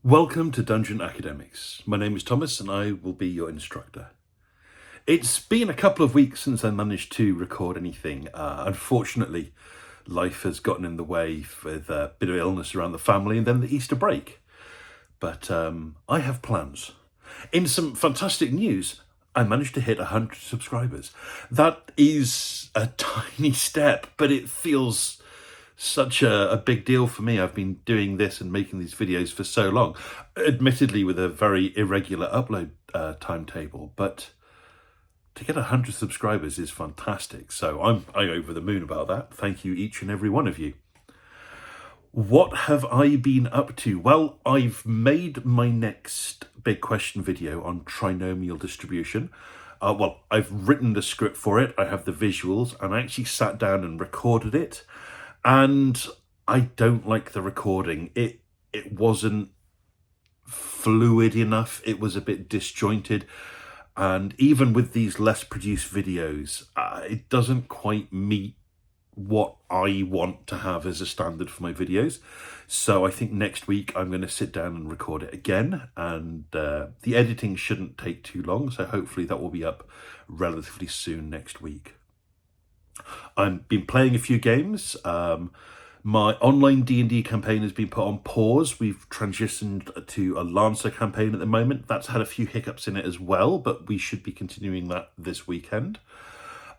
Welcome to Dungeon Academics. My name is Thomas and I will be your instructor. It's been a couple of weeks since I managed to record anything. Unfortunately, life has gotten in the way with a bit of illness around the family and then the Easter break. But I have plans. In some fantastic news, I managed to hit 100 subscribers. That is a tiny step, but it feels such a big deal for me. I've been doing this and making these videos for so long, admittedly with a very irregular upload timetable, but to get 100 subscribers is fantastic. So I'm over the moon about that. Thank you, each and every one of you. What have I been up to? Well, I've made my next big question video on trinomial distribution. I've written the script for it, I have the visuals, and I actually sat down and recorded it. And I don't like the recording. It wasn't fluid enough. It was a bit disjointed. And even with these less produced videos, it doesn't quite meet what I want to have as a standard for my videos. So I think next week I'm going to sit down and record it again. And the editing shouldn't take too long. So hopefully that will be up relatively soon next week. I've been playing a few games. My online D&D campaign has been put on pause. We've transitioned to a Lancer campaign at the moment. That's had a few hiccups in it as well, but we should be continuing that this weekend.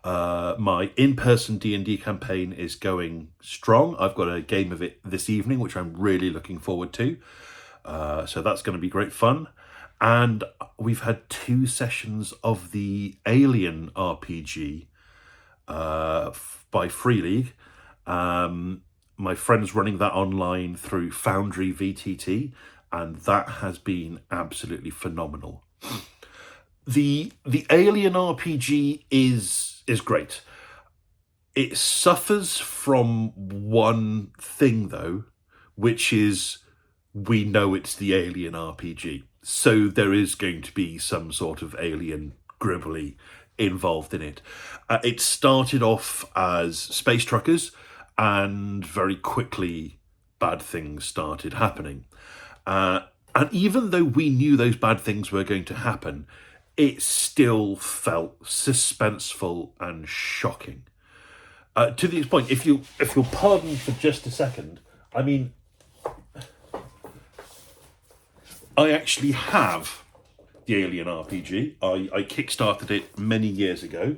My in-person D&D campaign is going strong. I've got a game of it this evening, which I'm really looking forward to. So that's going to be great fun. And we've had 2 sessions of the Alien RPG by Free League. My friend's running that online through Foundry VTT, and that has been absolutely phenomenal. The Alien RPG is great. It suffers from one thing though, which is we know it's the Alien RPG. So there is going to be some sort of alien gribbly involved in it. It started off as space truckers, and very quickly bad things started happening. And even though we knew those bad things were going to happen, it still felt suspenseful and shocking. To this point, if you'll pardon for just a second, I mean, I actually have the Alien RPG. I kickstarted it many years ago,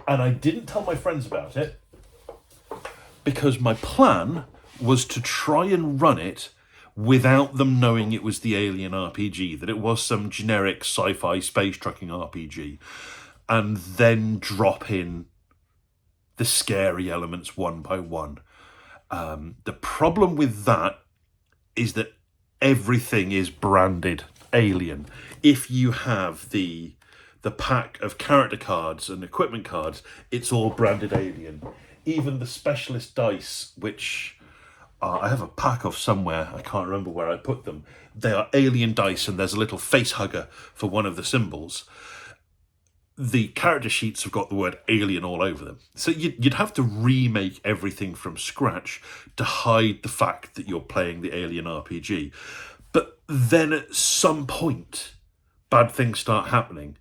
and I didn't tell my friends about it because my plan was to try and run it without them knowing it was the Alien RPG, that it was some generic sci-fi space trucking RPG, and then drop in the scary elements one by one. The problem with that is that everything is branded Alien. If you have the pack of character cards and equipment cards, it's all branded Alien. Even the specialist dice, which I have a pack of somewhere, I can't remember where I put them, they are Alien dice, and there's a little face hugger for one of the symbols. The character sheets have got the word Alien all over them. So you'd have to remake everything from scratch to hide the fact that you're playing the Alien RPG. But then at some point, bad things start happening.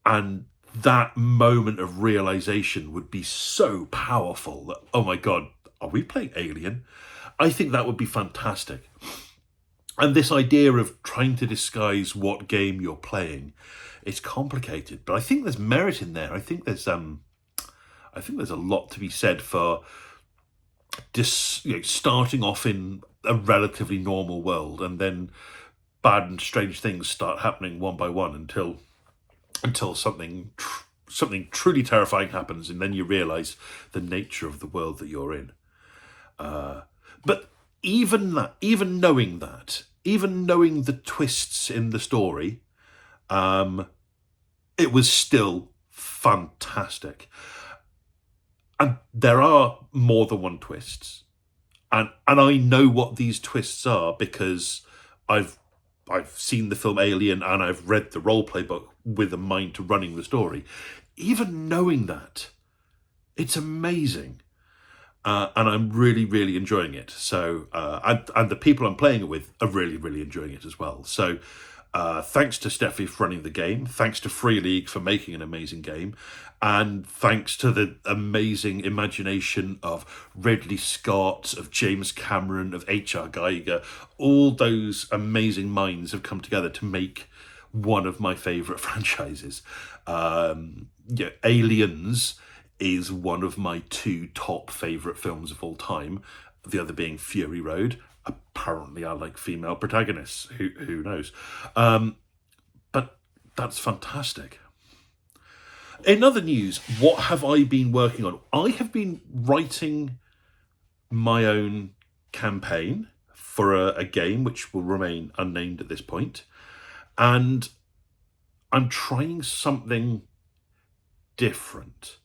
And that moment of realization would be so powerful that, oh my God, are we playing Alien? I think that would be fantastic. And this idea of trying to disguise what game you're playing, it's complicated, but I think there's merit in there. I think there's a lot to be said for starting off in a relatively normal world, and then bad and strange things start happening one by one until something truly terrifying happens, and then you realize the nature of the world that you're in. But even knowing the twists in the story, it was still fantastic. And there are more than one twists. And I know what these twists are because I've seen the film Alien and I've read the roleplay book with a mind to running the story. Even knowing that, it's amazing. and I'm really, really enjoying it. So, and the people I'm playing it with are really, really enjoying it as well. So, thanks to Steffi for running the game. Thanks to Free League for making an amazing game. And thanks to the amazing imagination of Ridley Scott, of James Cameron, of H.R. Geiger. All those amazing minds have come together to make one of my favourite franchises. Yeah, Aliens is one of my two top favourite films of all time. The other being Fury Road. Apparently, I like female protagonists. Who knows? But that's fantastic. In other news, what have I been working on? I have been writing my own campaign for a game which will remain unnamed at this point, and I'm trying something different.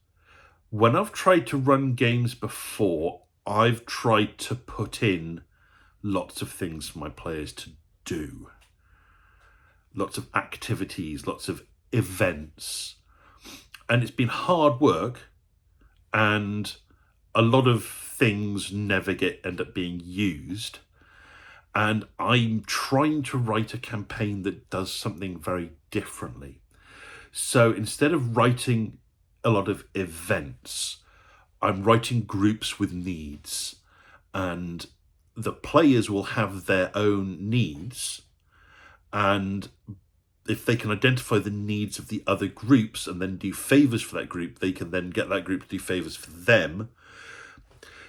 When I've tried to run games before, I've tried to put in lots of things for my players to do. Lots of activities, lots of events. And it's been hard work, and a lot of things never end up being used. And I'm trying to write a campaign that does something very differently. So instead of writing a lot of events, I'm writing groups with needs, and the players will have their own needs, and if they can identify the needs of the other groups and then do favors for that group, they can then get that group to do favors for them.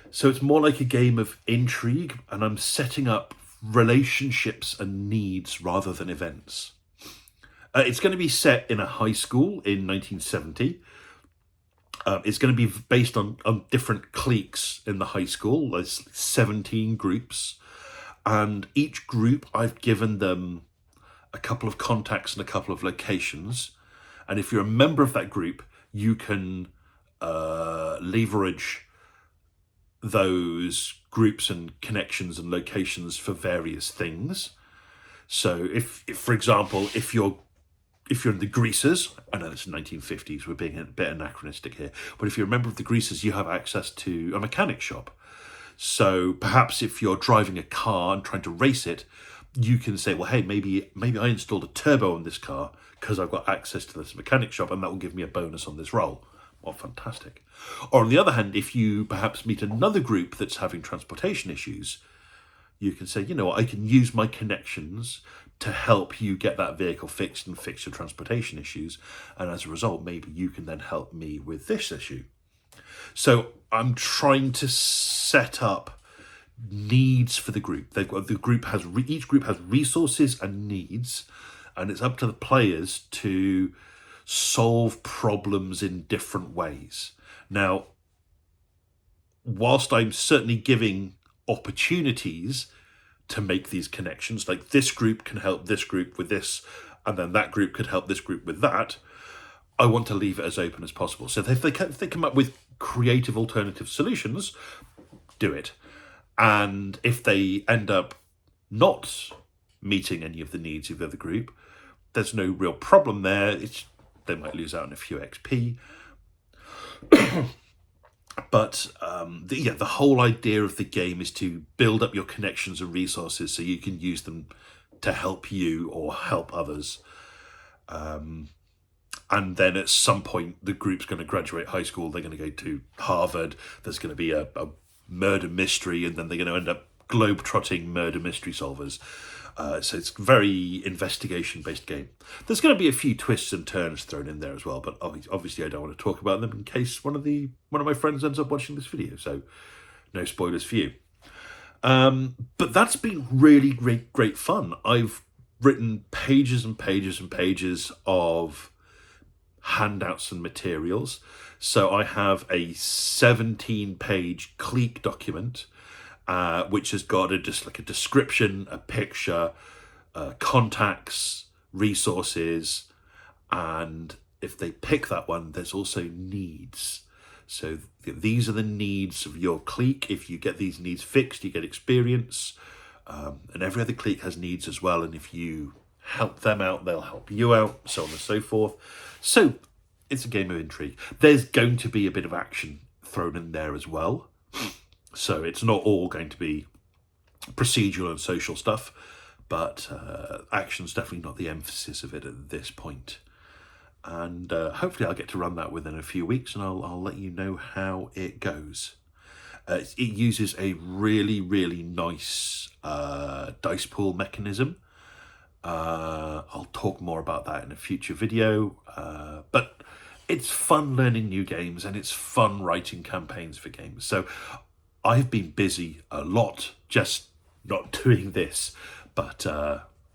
So it's more like a game of intrigue, and I'm setting up relationships and needs rather than events. It's going to be set in a high school in 1970. It's going to be based on different cliques in the high school. There's 17 groups, and each group I've given them a couple of contacts and a couple of locations. And if you're a member of that group, you can leverage those groups and connections and locations for various things. So if for example, if you're in the Greasers, I know it's 1950s, we're being a bit anachronistic here, but if you're a member of the Greasers, you have access to a mechanic shop. So perhaps if you're driving a car and trying to race it, you can say, well, hey, maybe I installed a turbo on this car because I've got access to this mechanic shop, and that will give me a bonus on this roll. Well, fantastic. Or on the other hand, if you perhaps meet another group that's having transportation issues, you can say, you know what, I can use my connections to help you get that vehicle fixed and fix your transportation issues. And as a result, maybe you can then help me with this issue. So I'm trying to set up needs for the group. Each group has resources and needs, and it's up to the players to solve problems in different ways. Now, whilst I'm certainly giving opportunities to make these connections, like this group can help this group with this, and then that group could help this group with that, I want to leave it as open as possible. So if they come up with creative alternative solutions, do it. And if they end up not meeting any of the needs of the other group, there's no real problem there. They might lose out on a few XP. But the whole idea of the game is to build up your connections and resources so you can use them to help you or help others. And then at some point, the group's going to graduate high school. They're going to go to Harvard. There's going to be a murder mystery, and then they're going to end up globe-trotting murder mystery solvers. So it's a very investigation-based game. There's going to be a few twists and turns thrown in there as well, but obviously I don't want to talk about them in case one of my friends ends up watching this video. So no spoilers for you. But that's been really great fun. I've written pages and pages and pages of handouts and materials. So I have a 17-page clique document, which has got just like a description, a picture, contacts, resources, and if they pick that one, there's also needs. So these are the needs of your clique. If you get these needs fixed, you get experience, and every other clique has needs as well, and if you help them out, they'll help you out, so on and so forth. So it's a game of intrigue. There's going to be a bit of action thrown in there as well. So it's not all going to be procedural and social stuff, but action's definitely not the emphasis of it at this point. And hopefully I'll get to run that within a few weeks, and I'll let you know how it goes. It uses a really, really nice dice pool mechanism. I'll talk more about that in a future video, but it's fun learning new games, and it's fun writing campaigns for games. So I've been busy a lot just not doing this, but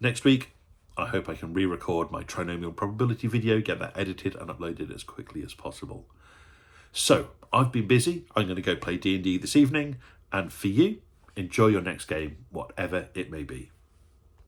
next week I hope I can re-record my trinomial probability video, get that edited and uploaded as quickly as possible. So I've been busy. I'm going to go play D&D this evening, and for you, enjoy your next game, whatever it may be.